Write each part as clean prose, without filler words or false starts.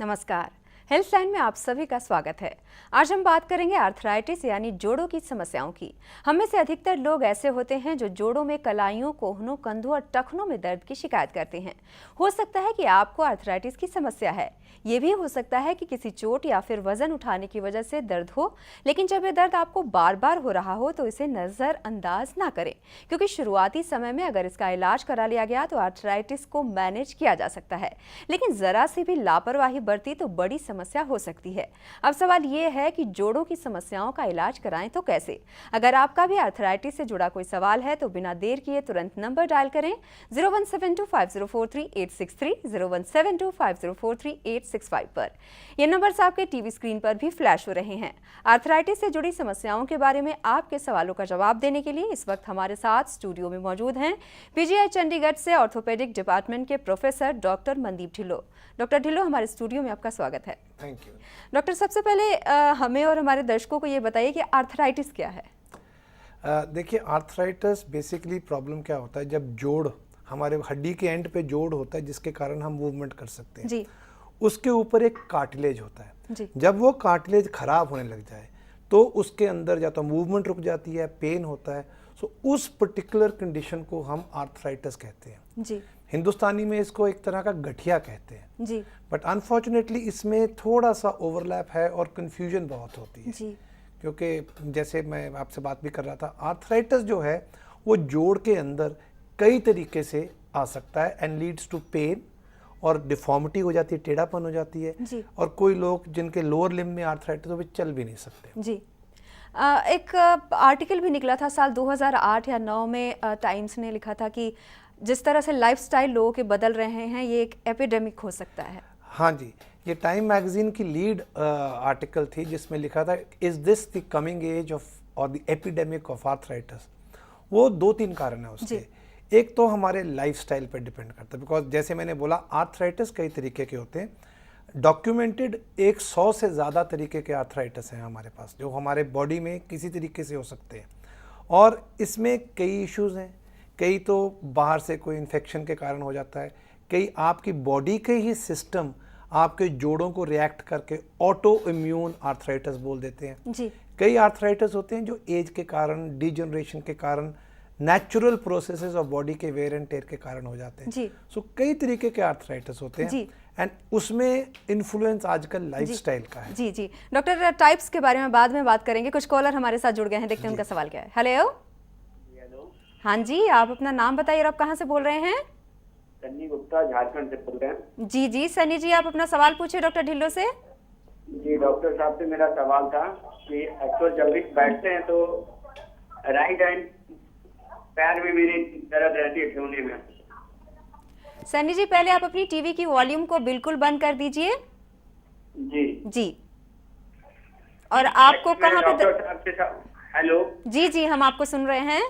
नमस्कार। Health line में आप सभी का स्वागत है। आज हम बात करेंगे आर्थराइटिस यानी जोड़ों की समस्याओं की। हम में से अधिकतर लोग ऐसे होते हैं जो जोड़ों में कलाइयों, कोहनों, कंधों और टखनों में दर्द की शिकायत करते हैं। हो सकता है कि आपको आर्थराइटिस की समस्या है। ये भी हो सकता है कि किसी चोट या फिर वजन उठाने की वजह से दर्द हो, लेकिन जब ये दर्द आपको बार बार हो रहा हो तो इसे नज़रअंदाज ना करें, क्योंकि शुरुआती समय में अगर इसका इलाज करा लिया गया तो आर्थराइटिस को मैनेज किया जा सकता है, लेकिन जरा सी भी लापरवाही बरती तो बड़ी समस्या हो सकती है। अब सवाल ये है कि जोड़ों की समस्याओं का इलाज कराएं तो कैसे। अगर आपका भी आर्थराइटिस से जुड़ा कोई सवाल है तो बिना देर किए तुरंत नंबर डायल करें 01725043-863, 01725043-865 पर। ये नंबर्स आपके टीवी स्क्रीन पर भी फ्लैश हो रहे हैं। आर्थराइटिस से जुड़ी समस्याओं के बारे में आपके सवालों का जवाब देने के लिए इस वक्त हमारे साथ स्टूडियो में मौजूद हैं पीजीआई चंडीगढ़ से ऑर्थोपेडिक डिपार्टमेंट के professor doctor Mandeep Dhillon. Doctor Dhillon, हमारे स्टूडियो में आपका स्वागत है। थैंक यू डॉक्टर, सबसे पहले हमें और हमारे दर्शकों को ये बताइए कि आर्थराइटिस क्या है। देखिए, आर्थराइटिस बेसिकली प्रॉब्लम क्या होता है, जब जोड़ हमारे हड्डी के एंड पे जोड़ होता है जिसके कारण हम मूवमेंट कर सकते हैं जी। उसके ऊपर एक कार्टिलेज होता है जी। जब वो कार्टिलेज खराब होने लग जाए तो उसके अंदर या तो मूवमेंट रुक जाती है, पेन होता है। सो उस पर्टिकुलर कंडीशन को हम आर्थराइटिस कहते हैं। जी। हिंदुस्तानी में इसको एक तरह का गठिया कहते हैं जी। बट अनफॉर्चुनेटली इसमें थोड़ा सा ओवरलैप है और कन्फ्यूजन बहुत होती है। जी। क्योंकि जैसे मैं आपसे बात भी कर रहा था, आर्थराइटिस जो है वो जोड़ के अंदर कई तरीके से आ सकता है एंड लीड्स टू पेन और डिफॉर्मिटी हो जाती है, टेढ़ापन हो जाती है। जी। और कोई लोग जिनके लोअर लिम्ब में आर्थराइटिस वो चल भी नहीं सकते। जी। एक आर्टिकल भी निकला था साल 2008 या 9 में, टाइम्स ने लिखा था कि जिस तरह से लाइफस्टाइल लोगों के बदल रहे हैं ये एक एपिडेमिक हो सकता है। हाँ जी, ये टाइम मैगजीन की लीड आर्टिकल थी जिसमें लिखा था is this the coming age of और द एपिडेमिक ऑफ आर्थराइटिस। वो 2-3 कारण है उसके। एक तो हमारे लाइफस्टाइल पर डिपेंड करता है, बिकॉज जैसे मैंने बोला आर्थराइटिस कई तरीके के होते हैं। डॉक्यूमेंटेड 100 से ज़्यादा तरीके के आर्थराइटिस हैं हमारे पास जो हमारे बॉडी में किसी तरीके से हो सकते हैं, और इसमें कई इश्यूज हैं। कई तो बाहर से कोई इन्फेक्शन के कारण हो जाता है, कई आपकी बॉडी के ही सिस्टम आपके जोड़ों को रिएक्ट करके ऑटो इम्यून आर्थराइटिस बोल देते हैं। जी। कई आर्थराइटिस होते हैं जो एज के कारण, डिजनरेशन के कारण, नेचुरल प्रोसेसेस ऑफ बॉडी के वेयर एंड टेयर के कारण हो जाते हैं। जी। सो कई तरीके के आर्थराइटिस होते हैं। जी। एंड उसमें इन्फ्लुएंस आजकल लाइफस्टाइल का है। जी। जी डॉक्टर, टाइप्स के बारे में बाद में बात करेंगे। कुछ कॉलर हमारे साथ जुड़ गए हैं, देखते हैं उनका सवाल क्या है। हेलो। हाँ जी, आप अपना नाम बताइए और आप कहाँ से बोल रहे हैं। सन्नी गुप्ता, झारखंड से बोल रहे हैं। जी जी सनी जी, आप अपना सवाल पूछिए डॉक्टर ढिल्लों से। जी, डॉक्टर साहब से मेरा सवाल था कि एक्चुअल जब भी बैठते हैं तो राइट हैंड पैर में मेरी दर्द रहती है ठेवने में। सनी जी, पहले आप अपनी टीवी की वॉल्यूम को बिल्कुल बंद कर दीजिए। जी जी। और आपको कहाँ पे डॉक्टर साहब से हेलो। जी जी, हम आपको सुन रहे हैं।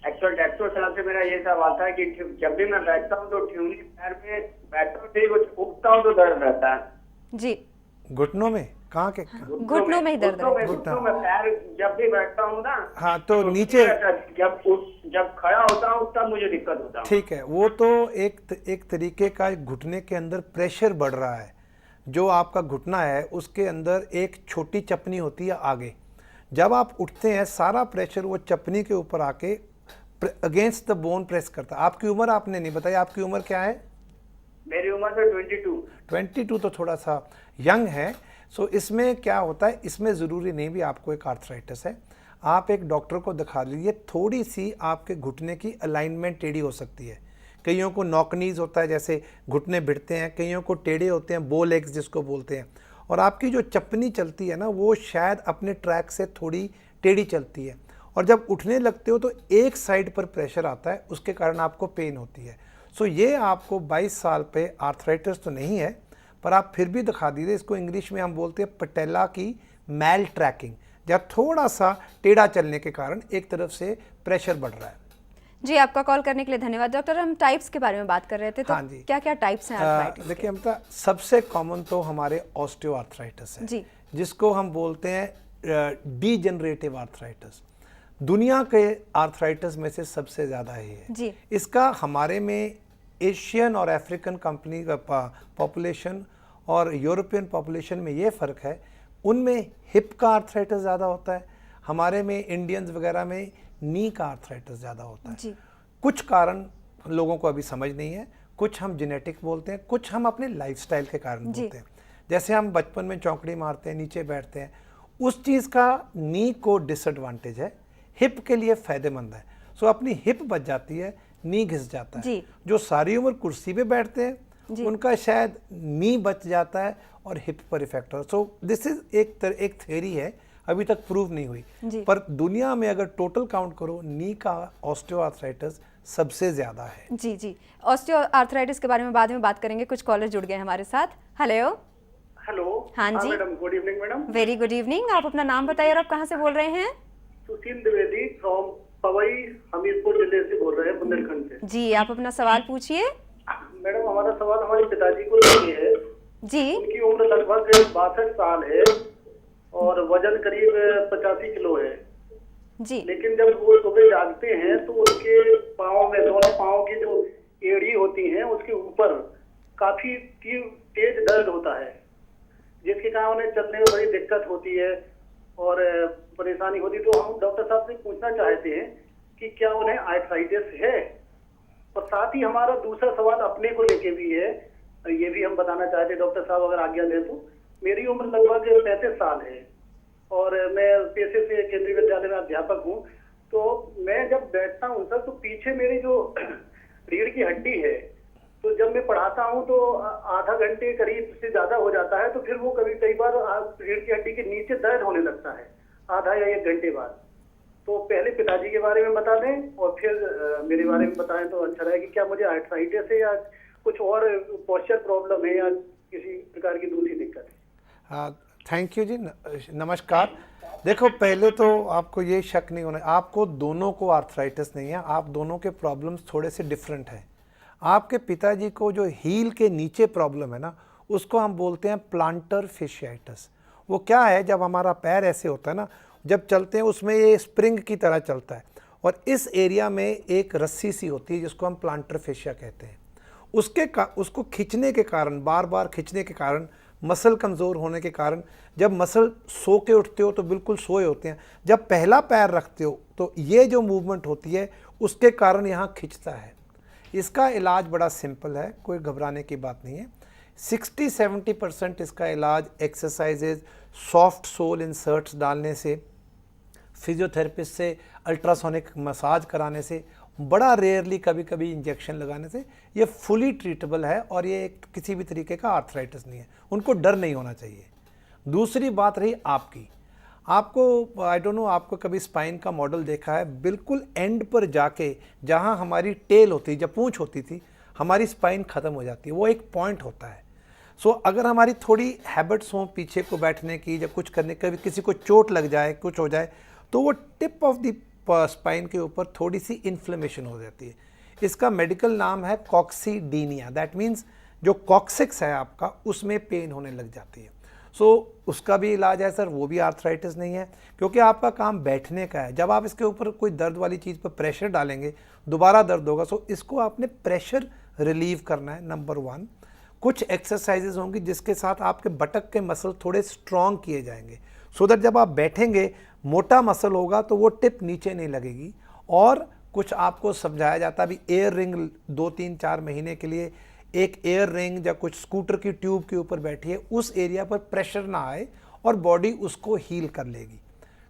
एक्चुअल डॉक्टर साहब से मेरा ये सवाल था कि जब भी मैं बैठता हूँ तो ठेवनी पैर में बैठता हूँ, ठीक उठता हूँ तो दर्द रहता है। जी। घुटनों में कहाँ के? घुटनों में ही दर्द रहता है। घुटनों में पैर जब भी बैठता हूँ ना। हाँ, तो नीचे जब खड़ा होता हूँ तब मुझे दिक्कत होता है। ठीक है, वो तो एक तरीके का घुटने के अंदर प्रेशर बढ़ रहा है। जो आपका घुटना है उसके अंदर एक छोटी चपनी होती है आगे। जब आप उठते हैं सारा प्रेशर वो चपनी के ऊपर आके अगेंस्ट द बोन प्रेस करता है। आपकी उम्र आपने नहीं बताई, आपकी उम्र क्या है? मेरी उम्र तो 22 तो थोड़ा सा यंग है। सो इसमें क्या होता है, इसमें ज़रूरी नहीं भी आपको एक आर्थराइटिस है। आप एक डॉक्टर को दिखा लीजिए। थोड़ी सी आपके घुटने की अलाइनमेंट टेढ़ी हो सकती है। कईयों को नॉकनीज होता है, जैसे घुटने भिड़ते हैं, कईयों को टेढ़े होते हैं, बो लेग्स जिसको बोलते हैं। और आपकी जो चपनी चलती है ना वो शायद अपने ट्रैक से थोड़ी टेढ़ी चलती है, और जब उठने लगते हो तो एक साइड पर प्रेशर आता है, उसके कारण आपको पेन होती है। सो ये आपको 22 साल पे आर्थराइटिस तो नहीं है, पर आप फिर भी दिखा दीजिए। इसको इंग्लिश में हम बोलते हैं पटेला की मैल ट्रैकिंग, जब थोड़ा सा टेढ़ा चलने के कारण एक तरफ से प्रेशर बढ़ रहा है। जी, आपका कॉल करने के लिए धन्यवाद। डॉक्टर, हम टाइप्स के बारे में बात कर रहे थे, तो हाँ जी। क्या क्या टाइप्स हैं आर्थराइटिस? देखिए, हम सबसे कॉमन तो हमारे ऑस्टियोआर्थराइटिस है जी। जिसको हम बोलते हैं डीजनरेटिव आर्थराइटिस। दुनिया के आर्थराइटिस में से सबसे ज़्यादा ही है जी। इसका हमारे में एशियन और अफ्रीकन कंपनी का पॉपुलेशन और यूरोपियन पॉपुलेशन में ये फ़र्क है, उनमें हिप का आर्थराइटिस ज़्यादा होता है, हमारे में इंडियंस वगैरह में नी का आर्थराइटिस ज़्यादा होता है। जी। कुछ कारण लोगों को अभी समझ नहीं है, कुछ हम जेनेटिक बोलते हैं, कुछ हम अपने लाइफस्टाइल के कारण बोलते हैं। जैसे हम बचपन में चौकड़ी मारते हैं, नीचे बैठते हैं, उस चीज़ का नी को डिसएडवांटेज है, हिप के लिए फ़ायदेमंद है। सो अपनी हिप बच जाती है, नी घिस जाता है। जी। जो सारी उम्र कुर्सी पे बैठते हैं उनका शायद नी बच जाता है और हिप पर इफेक्ट हो। सो दिस इज एक थ्योरी है, अभी तक प्रूव नहीं हुई, पर दुनिया में अगर टोटल काउंट करो, नी का ऑस्टियोआर्थराइटिस सबसे ज्यादा है। जी जी, ऑस्टियोआर्थराइटिस के बारे में बाद में बात करेंगे। कुछ कॉलर जुड़ गए हमारे साथ। हेलो। हेलो। हाँ जी madam, good evening madam. Very good evening. आप अपना नाम बताइए और आप कहाँ से बोल रहे हैं? सुशील द्विवेदी फ्रॉम पवई, हमीरपुर जिले से बोल रहे हैं, बुंदेलखंड से। जी, आप अपना सवाल पूछिए। मैडम, हमारा सवाल हमारे पिताजी को लेके है। जी। उनकी उम्र लगभग 62 साल है और वजन करीब 85 किलो है जी। लेकिन जब वो सुबह जागते हैं तो उनके पाँव में, दोनों पाँव की जो एड़ी होती है उसके ऊपर काफी तेज दर्द होता है, जिसके कारण उन्हें चलने में बड़ी दिक्कत होती है और परेशानी होती। तो हम डॉक्टर साहब से पूछना चाहते हैं कि क्या उन्हें आर्थराइटिस है, और साथ ही हमारा दूसरा सवाल अपने को लेके भी है, ये भी हम बताना चाहते हैं डॉक्टर साहब अगर आज्ञा दें तो। मेरी उम्र लगभग 35 साल है और मैं पेशे से केंद्रीय विद्यालय में अध्यापक हूँ। तो मैं जब बैठता हूँ सर, तो पीछे मेरी जो रीढ़ की हड्डी है, तो जब मैं पढ़ाता हूँ तो आधा घंटे करीब से ज्यादा हो जाता है, तो फिर वो कई बार रीढ़ की हड्डी के नीचे दर्द होने लगता है आधा या 1 घंटे बाद। तो पहले पिताजी के बारे में बता दें और फिर मेरे बारे में बताएं तो अच्छा रहेगा कि क्या मुझे आर्थराइटिस है या कुछ और पोस्चर प्रॉब्लम है या किसी प्रकार की दूसरी दिक्कत है। थैंक यू जी, नमस्कार। देखो, पहले तो आपको ये शक नहीं होना, आपको दोनों को आर्थराइटिस नहीं है, आप दोनों के प्रॉब्लम्स थोड़े से डिफरेंट हैं। आपके पिताजी को जो हील के नीचे प्रॉब्लम है ना, उसको हम बोलते हैं प्लांटर फेशियाइटिस। वो क्या है, जब हमारा पैर ऐसे होता है ना, जब चलते हैं उसमें ये स्प्रिंग की तरह चलता है और इस एरिया में एक रस्सी सी होती है जिसको हम प्लांटर फेशिया कहते हैं। उसको खींचने के कारण, बार बार खींचने के कारण, मसल कमज़ोर होने के कारण, जब मसल सो के उठते हो तो बिल्कुल सोए होते हैं, जब पहला पैर रखते हो तो ये जो मूवमेंट होती है उसके कारण यहाँ खिंचता है। इसका इलाज बड़ा सिंपल है, कोई घबराने की बात नहीं है। 60-70% इसका इलाज एक्सरसाइजेज, सॉफ्ट सोल इंसर्ट्स डालने से, फिजियोथेरेपिस्ट से अल्ट्रासोनिक मसाज कराने से, बड़ा रेयरली कभी कभी इंजेक्शन लगाने से ये फुली ट्रीटेबल है और ये किसी भी तरीके का आर्थराइटिस नहीं है। उनको डर नहीं होना चाहिए। दूसरी बात रही आपकी, आपको आई डोंट नो आपको कभी स्पाइन का मॉडल देखा है, बिल्कुल एंड पर जाके जहाँ हमारी टेल होती, जब पूंछ होती थी, हमारी स्पाइन ख़त्म हो जाती है, वो एक पॉइंट होता है। सो अगर हमारी थोड़ी हैबिट्स हों पीछे को बैठने की या कुछ करने, कभी किसी को चोट लग जाए, कुछ हो जाए, तो वो टिप ऑफ द स्पाइन के ऊपर थोड़ी सी इन्फ्लेमेशन हो जाती है। इसका मेडिकल नाम है कॉक्सीडीनिया। दैट मीन्स जो कॉक्सिक्स है आपका, उसमें पेन होने लग जाती है। सो उसका भी इलाज है सर, वो भी आर्थराइटिस नहीं है, क्योंकि आपका काम बैठने का है। जब आप इसके ऊपर कोई दर्द वाली चीज़ पर प्रेशर डालेंगे, दोबारा दर्द होगा। सो इसको आपने प्रेशर रिलीव करना है, नंबर 1। कुछ एक्सरसाइजेज होंगी जिसके साथ आपके बटक के मसल थोड़े स्ट्रॉन्ग किए जाएंगे, सो दैट जब आप बैठेंगे, मोटा मसल होगा तो वो टिप नीचे नहीं लगेगी। और कुछ आपको समझाया जाता है, अभी एयर रिंग 2-3-4 महीने के लिए एक एयर रिंग या कुछ स्कूटर की ट्यूब के ऊपर बैठिए, उस एरिया पर प्रेशर ना आए और बॉडी उसको हील कर लेगी।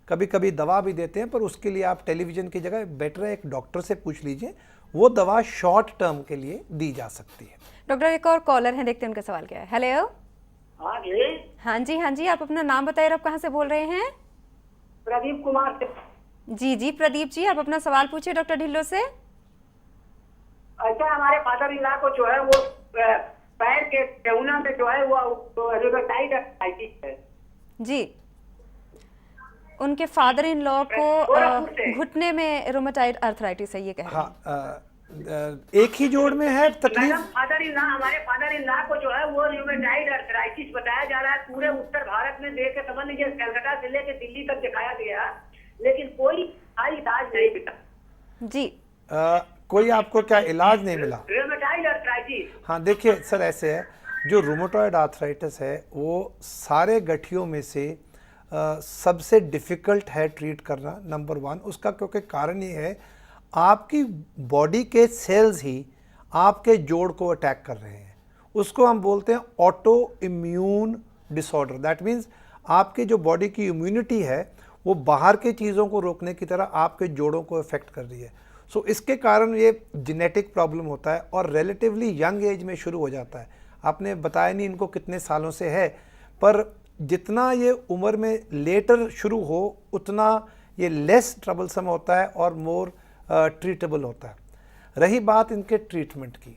कभी कभी दवा भी देते हैं, पर उसके लिए आप टेलीविज़न की जगह बेटर है एक डॉक्टर से पूछ लीजिए, वो दवा शॉर्ट टर्म के लिए दी जा सकती है। डॉक्टर, एक और कॉलर हैं, देखते हैं उनका सवाल क्या है। हेलो। हाँ जी। हाँ जी, आप अपना नाम बताइए, आप कहाँ से बोल रहे हैं? प्रदीप कुमार से। जी, प्रदीप जी, आप अपना सवाल पूछिए डॉक्टर ढिल्लो से। अच्छा, हमारे फादर इन लॉ को जो है वो पैर के टहूना में जो है वो रूमेटॉइड आर्थराइटिस है। जी, उनके फादर इन लॉ को घुटने में रूमेटॉइड आर्थराइटिस है, ये कह रहे हैं। हाँ, एक ही जोड़ में है तकलीफ। हमारे फादर इन लॉ को जो है वो रूमेटॉइड आर्थराइटिस बताया जा रहा है। पूरे उत्तर भारत में देख के समझ लीजिए, कलकत्ता से लेके दिल्ली तक दिखाया गया, लेकिन कोई इलाज नहीं मिला। जी, कोई आपको क्या इलाज नहीं मिला? Rheumatoid arthritis. हाँ, देखिए सर, ऐसे है, जो रूमेटॉइड आर्थराइटिस है वो सारे गठियों में से सबसे डिफ़िकल्ट है ट्रीट करना, नंबर 1। उसका क्योंकि कारण ये है आपकी बॉडी के सेल्स ही आपके जोड़ को अटैक कर रहे हैं। उसको हम बोलते हैं auto immune disorder. That means आपकी जो बॉडी की इम्यूनिटी है वो बाहर के चीज़ों को रोकने की तरह आपके जोड़ों को इफ़ेक्ट कर रही है। सो इसके कारण ये जेनेटिक प्रॉब्लम होता है और रिलेटिवली यंग एज में शुरू हो जाता है। आपने बताया नहीं इनको कितने सालों से है, पर जितना ये उम्र में लेटर शुरू हो उतना ये लेस ट्रबलसम होता है और मोर ट्रीटेबल होता है। रही बात इनके ट्रीटमेंट की,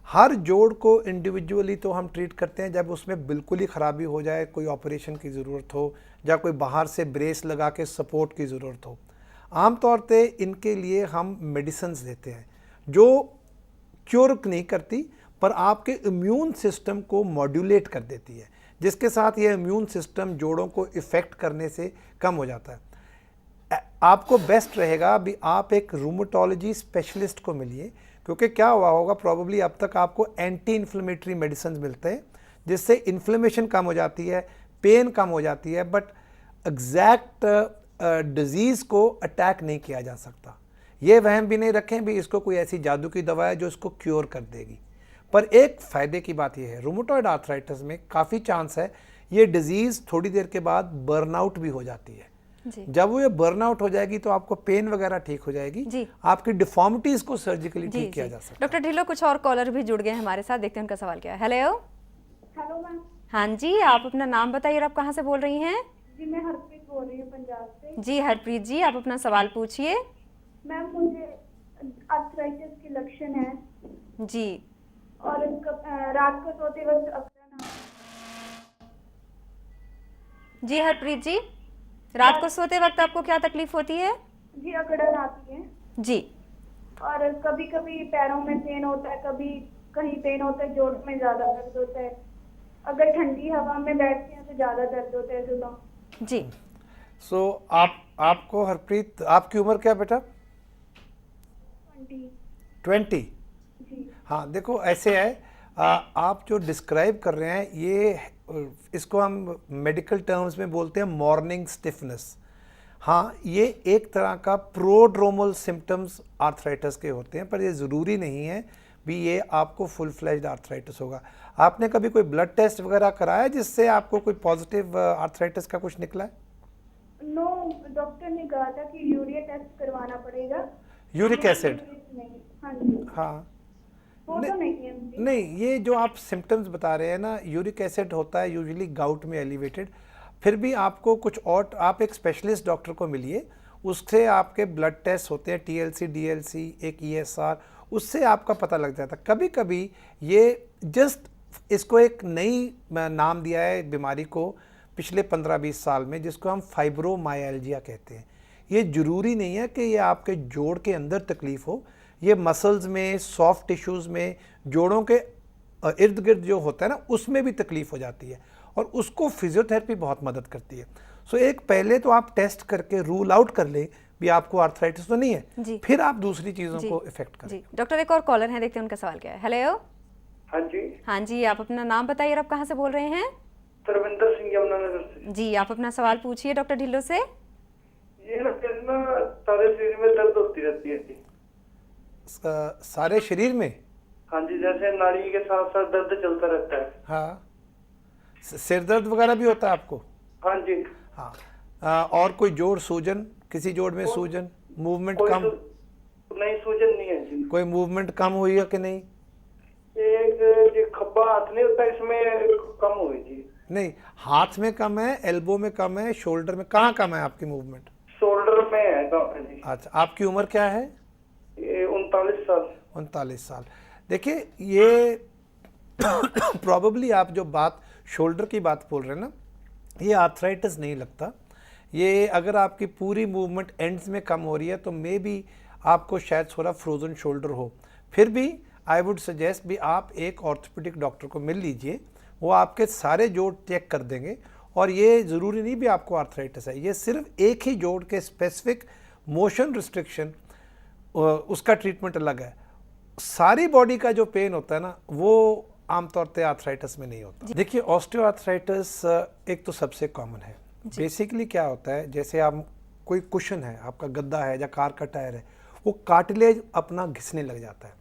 हर जोड़ को इंडिविजुअली तो हम ट्रीट करते हैं जब उसमें बिल्कुल ही ख़राबी हो जाए, कोई ऑपरेशन की ज़रूरत हो या कोई बाहर से ब्रेस लगा के सपोर्ट की ज़रूरत हो। आमतौर पे इनके लिए हम मेडिसिन्स देते हैं जो क्योर नहीं करती पर आपके इम्यून सिस्टम को मॉड्यूलेट कर देती है, जिसके साथ ये इम्यून सिस्टम जोड़ों को इफ़ेक्ट करने से कम हो जाता है। आपको बेस्ट रहेगा भी आप एक रूमेटोलॉजी स्पेशलिस्ट को मिलिए, क्योंकि क्या हुआ होगा प्रोबेबली अब तक आपको एंटी इन्फ्लेमेटरी मेडिसिन मिलते हैं जिससे इन्फ्लेमेशन कम हो जाती है, पेन कम हो जाती है, बट एग्जैक्ट डिजीज़ को अटैक नहीं किया जा सकता। ये वहम भी नहीं रखें भी इसको कोई ऐसी जादू की दवा है जो इसको क्योर कर देगी। पर एक फ़ायदे की बात यह है, रूमेटॉइड आर्थराइटिस में काफ़ी चांस है ये डिज़ीज़ थोड़ी देर के बाद बर्नआउट भी हो जाती है। जब वो ये बर्नआउट हो जाएगी तो आपको पेन वगैरह ठीक हो जाएगी, आपकी डिफॉर्मिटीज़ को सर्जिकली ठीक किया जा सकता है। डॉक्टर ढिल्लों, कुछ और कॉलर भी जुड़ गए हैं हमारे साथ, देखते हैं उनका सवाल क्या है। हेलो। Hello ma'am. हाँ जी, आप अपना नाम बताइए और आप कहाँ से बोल रही हैं? जी मैं हरप्रीत बोल रही हूँ पंजाब से। जी हरप्रीत जी, आप अपना सवाल पूछिए। मैम मुझे आर्थराइटिस के लक्षण है जी, और रात को सोते वक्त अक्सर जी हरप्रीत जी, रात को सोते वक्त आपको क्या तकलीफ होती है? जी अकड़न आती है जी, और कभी कभी पैरों में पेन होता है, कभी कहीं पेन होता है, जोड़ में ज्यादा दर्द होता है। अगर ठंडी हवा में बैठते हैं तो ज्यादा दर्द होता है सुबह। जी। सो आपको हरप्रीत, आपकी उम्र क्या बेटा? 20। जी। हाँ देखो ऐसे है, आप जो डिस्क्राइब कर रहे हैं ये इसको हम मेडिकल टर्म्स में बोलते हैं मॉर्निंग स्टिफनेस। हाँ, ये एक तरह का प्रोड्रोमल सिम्टम्स आर्थराइटिस के होते हैं, पर ये ज़रूरी नहीं है भी ये आपको फुल फ्लेज्ड आर्थराइटिस होगा। आपने कभी कोई ब्लड टेस्ट वगैरह कराया जिससे आपको कोई पॉजिटिव आर्थराइटिस का कुछ निकला है? नो, डॉक्टर ने कहा था कि यूरिया टेस्ट करवाना पड़ेगा। Uric acid? हाँ जी। हाँ नहीं, ये जो आप सिम्टम्स बता रहे हैं ना, यूरिक एसिड होता है यूजुअली गाउट में एलिवेटेड। फिर भी आपको कुछ और, आप एक स्पेशलिस्ट डॉक्टर को मिलिए, उससे आपके ब्लड टेस्ट होते हैं, TLC, DLC, एक ESR, उससे आपका पता लग जाता है। कभी कभी ये जस्ट इसको एक नई नाम दिया है बीमारी को पिछले 15-20 साल में, जिसको हम फाइब्रोमाइल्जिया कहते हैं। ये ज़रूरी नहीं है कि ये आपके जोड़ के अंदर तकलीफ़ हो, ये मसल्स में, सॉफ्ट टिश्यूज़ में, जोड़ों के इर्द गिर्द जो होता है ना उसमें भी तकलीफ़ हो जाती है और उसको फिजियोथेरेपी बहुत मदद करती है। सो एक पहले तो आप टेस्ट करके रूल आउट कर ले भी आपको आर्थराइटिस तो नहीं है, फिर आप दूसरी चीज़ों को इफेक्ट करें। जी डॉक्टर, एक और कॉलर हैं, देखते हैं उनका सवाल क्या है। हेलो। हाँ जी। हाँ जी, आप अपना नाम बताइए और आप कहाँ से बोल रहे हैं? तरविंदर सिंह, यमुनानगर से। जी, आप अपना सवाल पूछिए डॉक्टर ढिल्लों से। ये ना सारे शरीर में दर्द होती रहती है। सारे शरीर में? हाँ जी, जैसे नाड़ी के साथ साथ दर्द चलता रहता है। हाँ, सिर दर्द वगैरह भी होता है आपको? हाँ जी। हाँ, और कोई जोड़ सूजन, किसी जोड़ में सूजन, मूवमेंट कम? नहीं, सूजन नहीं है जी। कोई मूवमेंट कम हुई है कि नहीं? एक जो खब्बा हाथ नहीं होता इसमें कम हुई जी। नहीं, हाथ में कम है, एल्बो में कम है, शोल्डर में, कहाँ कम है आपकी मूवमेंट? शोल्डर में है कम जी। अच्छा, आपकी उम्र क्या है? 39 साल। 39 साल। देखिए ये प्रॉबेबली आप जो बात शोल्डर की बात बोल रहे हैं ना, ये आर्थराइटिस नहीं लगता। ये अगर आपकी पूरी मूवमेंट एंड्स में कम हो रही है तो मे बी आपको शायद थोड़ा फ्रोजन शोल्डर हो। फिर भी आई वुड सजेस्ट भी आप एक ऑर्थोपेडिक डॉक्टर को मिल लीजिए, वो आपके सारे जोड़ चेक कर देंगे। और ये ज़रूरी नहीं भी आपको आर्थराइटिस है, ये सिर्फ एक ही जोड़ के स्पेसिफिक मोशन रिस्ट्रिक्शन, उसका ट्रीटमेंट अलग है। सारी बॉडी का जो पेन होता है ना वो आमतौर पे आर्थराइटिस में नहीं होता। देखिए ऑस्टियोआर्थराइटिस एक तो सबसे कॉमन है। बेसिकली क्या होता है, जैसे आप कोई कुशन है, आपका गद्दा है या कार का टायर है, वो कार्टिलेज अपना घिसने लग जाता है।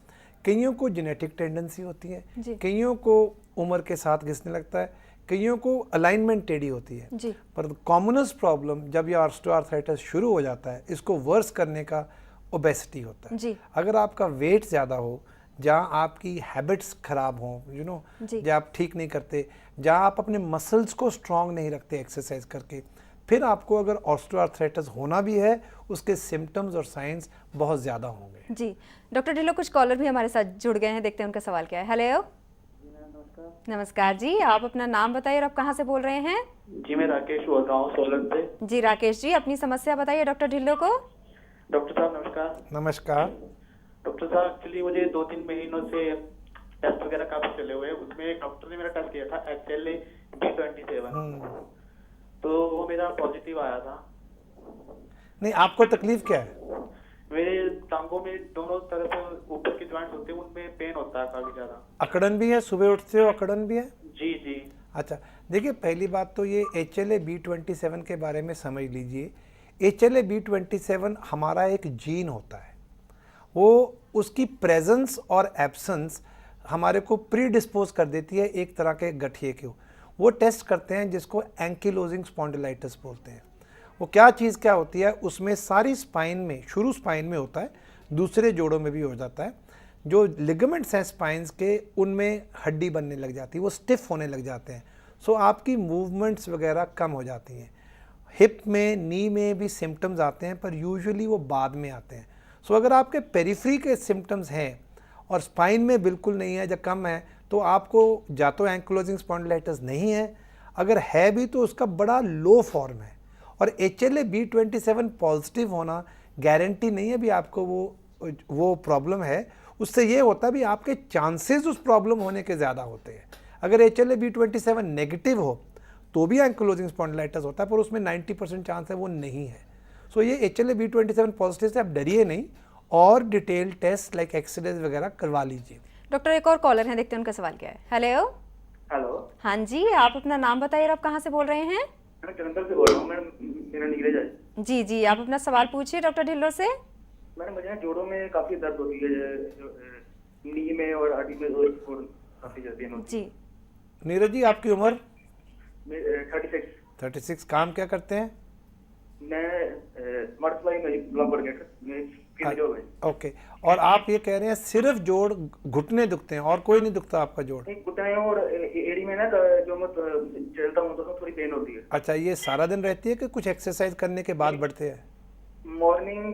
कईयों को जेनेटिक टेंडेंसी होती है, कईयों को उम्र के साथ घिसने लगता है, कईयों को अलाइनमेंट टेढ़ी होती है जी। पर कॉमनेस्ट प्रॉब्लम जब ये ऑस्टियोआर्थराइटिस शुरू हो जाता है, इसको वर्स करने का ओबेसिटी होता है। जी। अगर आपका वेट ज़्यादा हो, जहाँ आपकी हैबिट्स खराब हों, जहाँ आप ठीक नहीं करते, जहाँ आप अपने मसल्स को स्ट्रांग नहीं रखते एक्सरसाइज करके, फिर आपको अगर ऑस्टियोआर्थराइटिस होना भी है, उसके सिम्टम्स और साइंस बहुत ज़्यादा होंगे। जी डॉक्टर ढिल्लो, कुछ कॉलर भी हमारे साथ जुड़ गए हैं, देखते हैं उनका सवाल क्या है। हेलो, नमस्कार जी, आप अपना नाम बताइए और आप कहाँ से बोल रहे हैं? जी मैं राकेश बोल रहा हूँ सोलन से। जी राकेश जी, अपनी समस्या बताइए डॉक्टर ढिल्लो को। डॉक्टर साहब नमस्कार। नमस्कार। डॉक्टर साहब एक्चुअली मुझे 2-3 महीनों से टेस्ट वगैरह काफी चले हुए हैं, उसमें एक डॉक्टर ने मेरा टेस्ट किया था HLA-B27, तो वो मेरा पॉजिटिव आया था। नहीं, आपको तकलीफ क्या है? मेरे टांगों में दोनों तरफ ऊपर के जॉइंट्स होते हैं, उनमें पेन होता है काफी ज्यादा। अकड़न भी है? सुबह उठते हो अकड़न भी है? जी जी। अच्छा, देखिए पहली बात तो ये HLA-B27 के बारे में समझ लीजिए। HLA-B27 हमारा एक जीन होता है, वो उसकी प्रेजेंस और एब्सेंस हमारे को प्री डिस्पोज कर देती है एक तरह के गठिए को। वो टेस्ट करते हैं जिसको एंकिलोजिंग स्पॉन्डिलाइटिस बोलते हैं। वो क्या होती है, उसमें सारी स्पाइन में, शुरू स्पाइन में होता है, दूसरे जोड़ों में भी हो जाता है। जो लिगामेंट्स हैं स्पाइंस के, उनमें हड्डी बनने लग जाती है, वो स्टिफ होने लग जाते हैं। सो आपकी मूवमेंट्स वगैरह कम हो जाती हैं। हिप में, नी में भी सिम्टम्स आते हैं, पर यूजुअली वो बाद में आते हैं। सो अगर आपके पेरिफेरी के सिम्टम्स हैं और स्पाइन में बिल्कुल नहीं है या कम है, तो आपको या तो एंकिलोजिंग स्पॉन्डिलाइटिस नहीं है, अगर है भी तो उसका बड़ा लो फॉर्म है। और HLA-B27 पॉजिटिव होना गारंटी नहीं है भी आपको वो प्रॉब्लम है। उससे ये होता है भी आपके चांसेस उस प्रॉब्लम होने के ज़्यादा होते हैं। अगर HLA-B27 नेगेटिव हो तो भी एंकिलोजिंग स्पॉन्डिलाइटिस होता है, पर उसमें 90% चांस है वो नहीं है। सो ये HLA-B27 पॉजिटिव से आप डरिए नहीं, और डिटेल टेस्ट लाइक एक्सरेज वगैरह करवा लीजिए। डॉक्टर एक और कॉलर हैं, देखते हैं उनका सवाल क्या है। हेलो। हेलो। हाँ जी, आप अपना नाम बताइए और आप कहाँ से बोल रहे हैं? मैं जलंधर से बोल रहा हूँ मैडम, मेरा नीरज है। जी जी, आप अपना सवाल पूछिए डॉक्टर ढिल्लो से। मैडम मुझे जोड़ों में काफी दर्द होती है, नी में और हड्डी में काफी जल्दी होती है। जी नीरज जी, आपकी उम्र? 36। काम क्या करते हैं? मैं मल्टीप्लाई में ब्लॉक कोऑर्डिनेटर। ओके, और आप ये कह रहे हैं सिर्फ जोड़ घुटने दुखते हैं और कोई नहीं दुखता आपका जोड़? घुटने और एड़ी में ना जो मैं चलता हूँ तो थोड़ी पेन होती है। अच्छा, ये सारा दिन रहती है कि कुछ एक्सरसाइज करने के बाद बढ़ते हैं? मॉर्निंग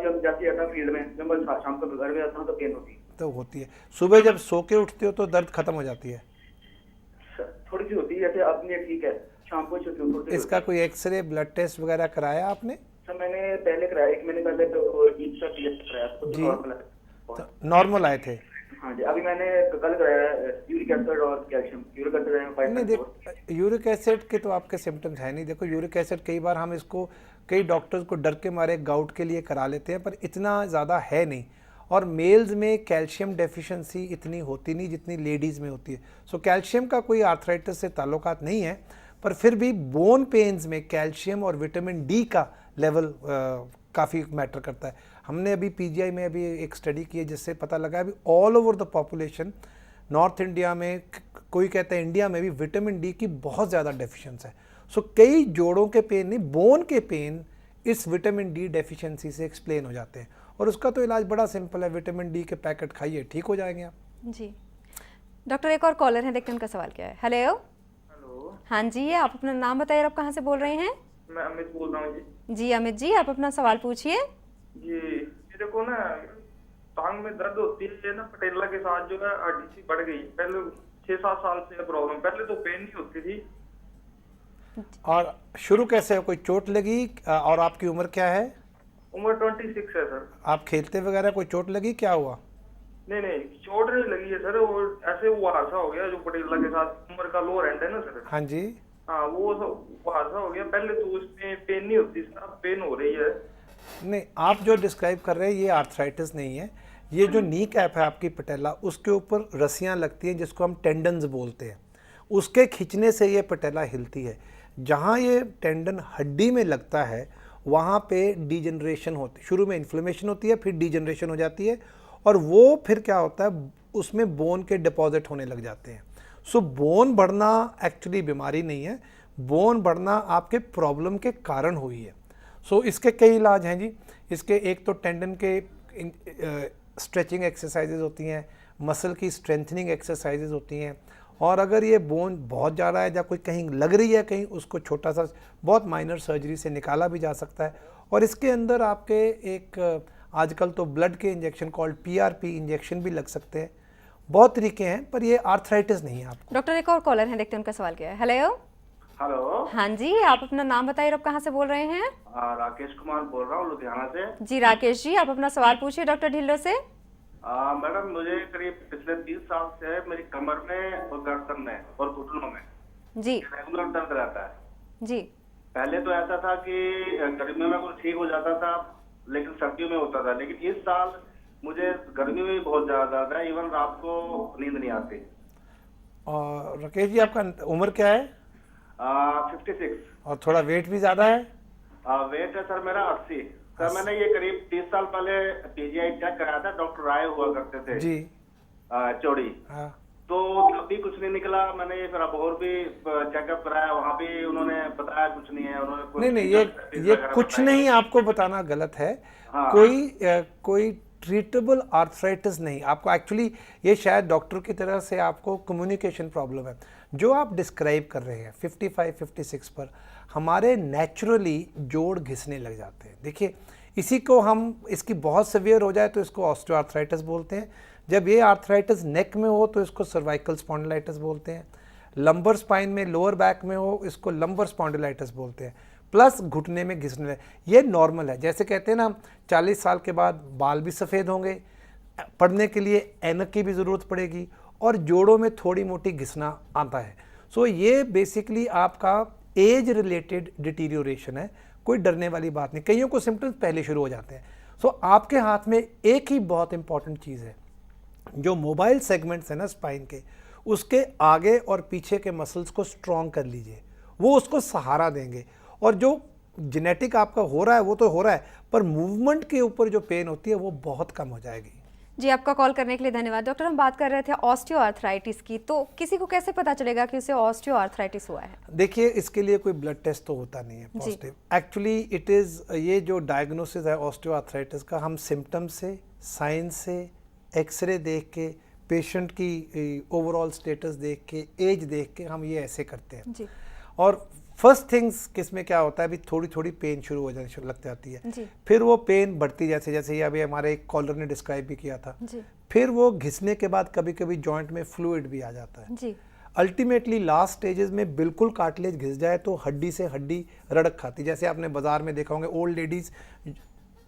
जब जाती है फील्ड में, जब मैं शाम को घर में आता हूँ तो पेन होती है। तो होती है। सुबह जब सो के उठते हो तो दर्द खत्म हो जाती है? थोड़ी सी होती है, जैसे अपनी ठीक है, शाम को छुट्टी। इसका कोई एक्सरे, ब्लड टेस्ट वगैरह कराया आपने? सर मैंने पहले कराया, 1 महीने पहले तो ईसा टेस्ट कराया तो नॉर्मल है। तो नॉर्मल आए थे? हाँ जी, अभी मैंने कल कराया यूरिक एसिड और कैल्शियम। यूरिक एसिड नहीं, देखो यूरिक एसिड के तो आपके सिम्टम्स है नहीं। देखो यूरिक एसिड कई बार हम इसको, कई डॉक्टर्स को डर के मारे गाउट के लिए करा लेते हैं, पर इतना ज़्यादा है नहीं। और मेल्स में कैल्शियम डेफिशिएंसी इतनी होती नहीं जितनी लेडीज़ में होती है। सो कैल्शियम का कोई आर्थराइटिस से ताल्लुकात नहीं है, पर फिर भी बोन पेन्स में कैल्शियम और विटामिन डी का लेवल काफ़ी मैटर करता है। हमने अभी PGI में अभी एक स्टडी की है जिससे पता लगा अभी all over the population, north India में, कोई कहता है इंडिया में भी विटामिन डी की बहुत ज़्यादा डेफिशिएंसी है। सो कई जोड़ों के पेन नहीं, बोन के पेन इस विटामिन डी डेफिशिएंसी से एक्सप्लेन हो जाते हैं। और उसका तो इलाज बड़ा सिंपल है, विटामिन डी के पैकेट खाइए, ठीक हो जाएंगे आप। जी डॉक्टर एक और कॉलर हैं, देखते हैं उनका सवाल क्या है। हेलो। हेलो। हाँ जी, आप अपना नाम बताइए और आप कहाँ से बोल रहे हैं? मैं अमित बोल रहा हूँ जी। जी अमित जी, आप अपना सवाल पूछिए। जी मेरे को ना टांग में दर्द होती है ना, पटेला के साथ जो है हड्डी सी बढ़ गई। पहले 6-7 साल से प्रॉब्लम, पहले तो पेन नहीं होती थी। और शुरू कैसे, कोई चोट लगी? और आपकी उम्र क्या है? उम्र 26 है सर। आप खेलते वगैरह, कोई चोट लगी, क्या हुआ? नहीं चोट नहीं लगी है सर, वो ऐसे वो हादसा हो गया जो पटेला के साथ उम्र का लोअर एंड है ना सर। हाँ जी। हाँ वो हादसा हो गया। पहले तो उसमें पेन नहीं होती, अब पेन हो रही है। नहीं, आप जो डिस्क्राइब कर रहे हैं ये आर्थराइटिस नहीं है, ये जो नी कैप है आपकी पटेला, उसके ऊपर रस्सियाँ लगती हैं जिसको हम टेंडन्स बोलते हैं, उसके खींचने से ये पटेला हिलती है। जहाँ ये टेंडन हड्डी में लगता है वहाँ पे डीजनरेशन होती है, शुरू में इन्फ्लेमेशन होती है, फिर डीजनरेशन हो जाती है, और वो फिर क्या होता है, उसमें बोन के डिपॉजिट होने लग जाते हैं। सो बोन बढ़ना एक्चुअली बीमारी नहीं है, बोन बढ़ना आपके प्रॉब्लम के कारण हुई है। सो इसके कई इलाज हैं जी। इसके एक तो टेंडन के स्ट्रेचिंग एक्सरसाइजेज होती हैं, मसल की स्ट्रेंथनिंग एक्सरसाइजेज होती हैं, और अगर ये बोन बहुत ज़्यादा है या कोई कहीं लग रही है कहीं, उसको छोटा सा बहुत माइनर सर्जरी से निकाला भी जा सकता है। और इसके अंदर आपके एक आजकल तो ब्लड के इंजेक्शन कॉल्ड PRP इंजेक्शन भी लग सकते हैं। बहुत तरीके हैं, पर ये आर्थराइटिस नहीं है आपको। डॉक्टर एक और कॉलर हैं, देखते हैं उनका सवाल क्या है। हेलो। हेलो। हाँ जी, आप अपना नाम बताइए, आप कहाँ से बोल रहे हैं? राकेश कुमार बोल रहा हूँ लुधियाना से। जी राकेश जी, आप अपना सवाल पूछिए डॉक्टर ढिल्लो से। मैडम, मुझे करीब पिछले 20 साल से मेरी कमर में और गर्दन में और घुटनों में जी रेगुलर दर्द रहता है। जी। पहले तो ऐसा था कि गर्मियों में कुछ ठीक हो जाता था, लेकिन सर्दियों में होता था। लेकिन इस साल मुझे गर्मी में भी बहुत ज्यादा दर्द है, इवन रात को नींद नहीं आती। और राकेश जी, आपका उम्र क्या है? 56। और थोड़ा वेट भी ज़्यादा है? वेट है सर मेरा 80। सर मैंने ये करीब 30 साल पहले PGI चेक कराया था, डॉक्टर राय हुआ करते थे जी। चौड़ी। हाँ। तो तब भी कुछ नहीं निकला। मैंने ये फिर अब और भी चेकअप कराया, वहाँ भी उन्होंने बताया कुछ नहीं है। उन्होंने नहीं, ये कुछ नहीं आपको बताना गलत है। हाँ। कोई ट्रीटेबल आर्थराइटिस नहीं आपको। एक्चुअली ये शायद डॉक्टर की तरह से आपको कम्युनिकेशन प्रॉब्लम है जो आप डिस्क्राइब कर रहे हैं। 55-56 पर हमारे नेचुरली जोड़ घिसने लग जाते हैं। देखिए, इसी को हम, इसकी बहुत सीवियर हो जाए तो इसको ऑस्टियोआर्थराइटिस बोलते हैं। जब ये आर्थराइटिस नेक में हो तो इसको सर्वाइकल स्पॉन्डिलाइटिस बोलते हैं। लंबर स्पाइन में, लोअर बैक में हो, इसको लंबर स्पॉन्डिलाइटिस बोलते हैं। प्लस घुटने में घिसने लगे, ये नॉर्मल है। जैसे कहते हैं ना, 40 साल के बाद बाल भी सफ़ेद होंगे, पढ़ने के लिए ऐनक की भी ज़रूरत पड़ेगी, और जोड़ों में थोड़ी मोटी घिसना आता है। सो ये बेसिकली आपका एज रिलेटेड डिटीरियोरेशन है, कोई डरने वाली बात नहीं। कईयों को सिम्टम्स पहले शुरू हो जाते हैं। सो आपके हाथ में एक ही बहुत इंपॉर्टेंट चीज़ है, जो मोबाइल सेगमेंट्स है ना स्पाइन के, उसके आगे और पीछे के मसल्स को स्ट्रॉन्ग कर लीजिए, वो उसको सहारा देंगे। और जो जेनेटिक आपका हो रहा है वो तो हो रहा है, पर मूवमेंट के ऊपर जो पेन होती है वो बहुत कम हो जाएगी। जी, आपका कॉल करने के लिए धन्यवाद। डॉक्टर, हम बात कर रहे थे ऑस्टियोआर्थराइटिस की, तो किसी को कैसे पता चलेगा कि उसे ऑस्टियोआर्थराइटिस हुआ है? देखिए, इसके लिए कोई ब्लड टेस्ट तो होता नहीं है पॉजिटिव। एक्चुअली इट इज़, ये जो डायग्नोसिस है ऑस्टियोआर्थराइटिस का, हम सिम्टम्स से, साइन से, एक्सरे देख के, पेशेंट की ओवरऑल स्टेटस देख के, एज देख के हम ये ऐसे करते हैं जी। और फर्स्ट थिंग्स किसमें क्या होता है, अभी थोड़ी थोड़ी पेन शुरू हो जाने लग जाती है जी। फिर वो पेन बढ़ती, जैसे जैसे ये अभी हमारे एक कॉलर ने डिस्क्राइब भी किया था जी। फिर वो घिसने के बाद कभी कभी जॉइंट में फ्लूइड भी आ जाता है जी। अल्टीमेटली लास्ट स्टेजेस में बिल्कुल कार्टिलेज घिस जाए तो हड्डी से हड्डी रड़क खाती, जैसे आपने बाजार में देखा होंगे ओल्ड लेडीज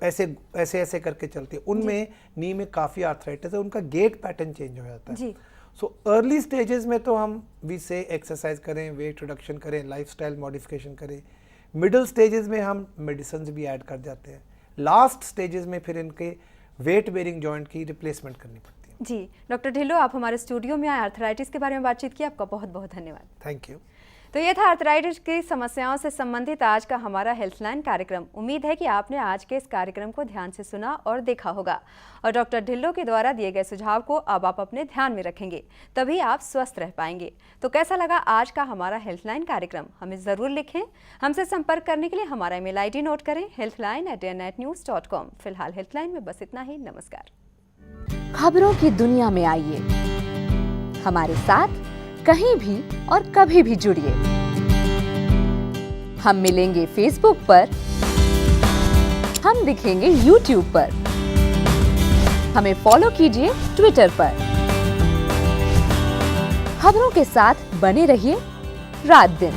ऐसे ऐसे ऐसे करके चलती है, उनमें नी में काफ़ी आर्थराइटिस है, उनका गेट पैटर्न चेंज हो जाता है। जी। सो अर्ली स्टेजेस में तो हम वी से एक्सरसाइज करें, वेट रिडक्शन करें, लाइफस्टाइल मॉडिफिकेशन करें। मिडिल स्टेजेस में हम मेडिसिन भी ऐड कर जाते हैं। लास्ट स्टेजेस में फिर इनके वेट बेरिंग जॉइंट की रिप्लेसमेंट करनी पड़ती है। जी, डॉक्टर ढिल्लो, आप हमारे स्टूडियो में आए, आर्थराइटिस के बारे में बातचीत की, आपका बहुत बहुत धन्यवाद। Thank you. तो ये था आर्थराइटिस की समस्याओं से संबंधित आज का हमारा हेल्थलाइन कार्यक्रम। उम्मीद है कि आपने आज के इस कार्यक्रम को ध्यान से सुना और देखा होगा, और डॉक्टर ढिल्लो के द्वारा दिए गए सुझाव को अब आप अपने ध्यान में रखेंगे, तभी आप स्वस्थ रह पाएंगे। तो कैसा लगा आज का हमारा हेल्थलाइन कार्यक्रम, हमें ज़रूर लिखें। हमसे संपर्क करने के लिए हमारा ईमेल ID नोट करें, healthline@dayandnightnews.com। फिलहाल हेल्थलाइन में बस इतना ही। नमस्कार। खबरों की दुनिया में आइए, हमारे साथ कहीं भी और कभी भी जुड़िए। हम मिलेंगे फेसबुक पर, हम दिखेंगे यूट्यूब पर, हमें फॉलो कीजिए ट्विटर पर। खबरों के साथ बने रहिए रात दिन।